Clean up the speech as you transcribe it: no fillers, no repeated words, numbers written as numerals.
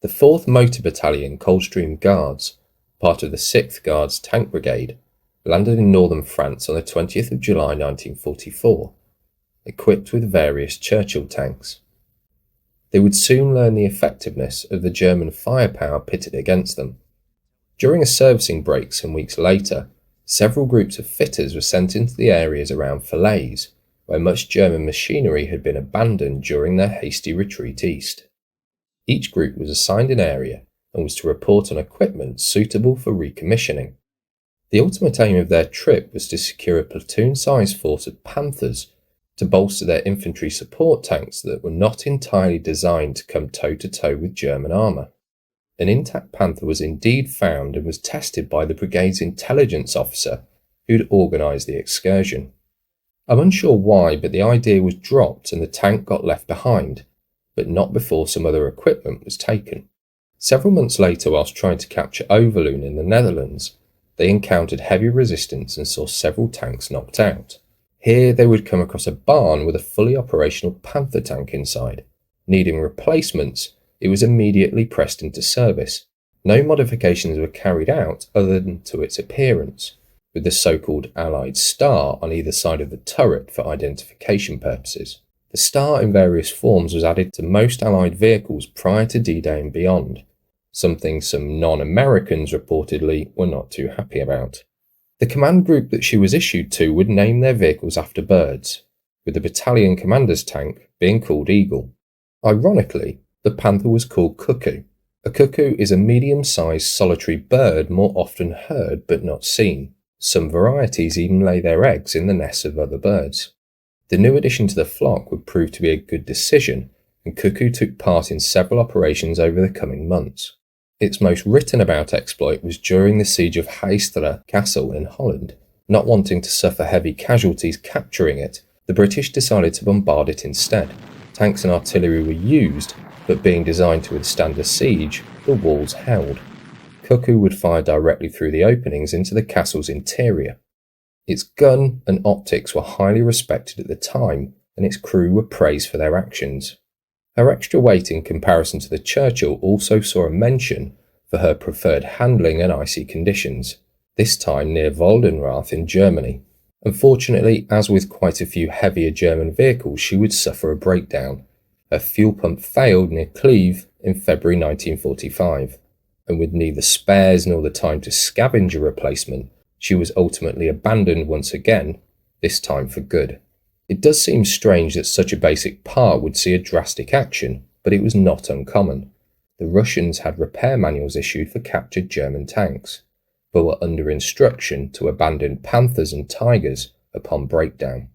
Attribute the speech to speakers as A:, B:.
A: The 4th Motor Battalion Coldstream Guards, part of the 6th Guards Tank Brigade, landed in northern France on the 20th of July 1944, equipped with various Churchill tanks. They would soon learn the effectiveness of the German firepower pitted against them. During a servicing break some weeks later, several groups of fitters were sent into the areas around Falaise, where much German machinery had been abandoned during their hasty retreat east. Each group was assigned an area and was to report on equipment suitable for recommissioning. The ultimate aim of their trip was to secure a platoon-sized force of Panthers to bolster their infantry support tanks that were not entirely designed to come toe-to-toe with German armour. An intact Panther was indeed found and was tested by the brigade's intelligence officer who'd organised the excursion. I'm unsure why, but the idea was dropped and the tank got left behind, but not before some other equipment was taken. Several months later, whilst trying to capture Overloon in the Netherlands, they encountered heavy resistance and saw several tanks knocked out. Here they would come across a barn with a fully operational Panther tank inside. Needing replacements, it was immediately pressed into service. No modifications were carried out other than to its appearance, with the so-called Allied star on either side of the turret for identification purposes. The star in various forms was added to most Allied vehicles prior to D-Day and beyond, something some non-Americans reportedly were not too happy about. The command group that she was issued to would name their vehicles after birds, with the battalion commander's tank being called Eagle. Ironically, the Panther was called Cuckoo. A cuckoo is a medium-sized solitary bird more often heard but not seen. Some varieties even lay their eggs in the nests of other birds. The new addition to the flock would prove to be a good decision, and Cuckoo took part in several operations over the coming months. Its most written about exploit was during the siege of Geijsteren Castle in Holland. Not wanting to suffer heavy casualties capturing it, the British decided to bombard it instead. Tanks and artillery were used, but being designed to withstand a siege, the walls held. Cuckoo would fire directly through the openings into the castle's interior. Its gun and optics were highly respected at the time, and its crew were praised for their actions. Her extra weight in comparison to the Churchill also saw a mention for her preferred handling in icy conditions, this time near Waldenrath in Germany. Unfortunately, as with quite a few heavier German vehicles, she would suffer a breakdown. Her fuel pump failed near Kleve in February 1945, and with neither spares nor the time to scavenge a replacement, she was ultimately abandoned once again, this time for good. It does seem strange that such a basic part would see a drastic action, but it was not uncommon. The Russians had repair manuals issued for captured German tanks, but were under instruction to abandon Panthers and Tigers upon breakdown.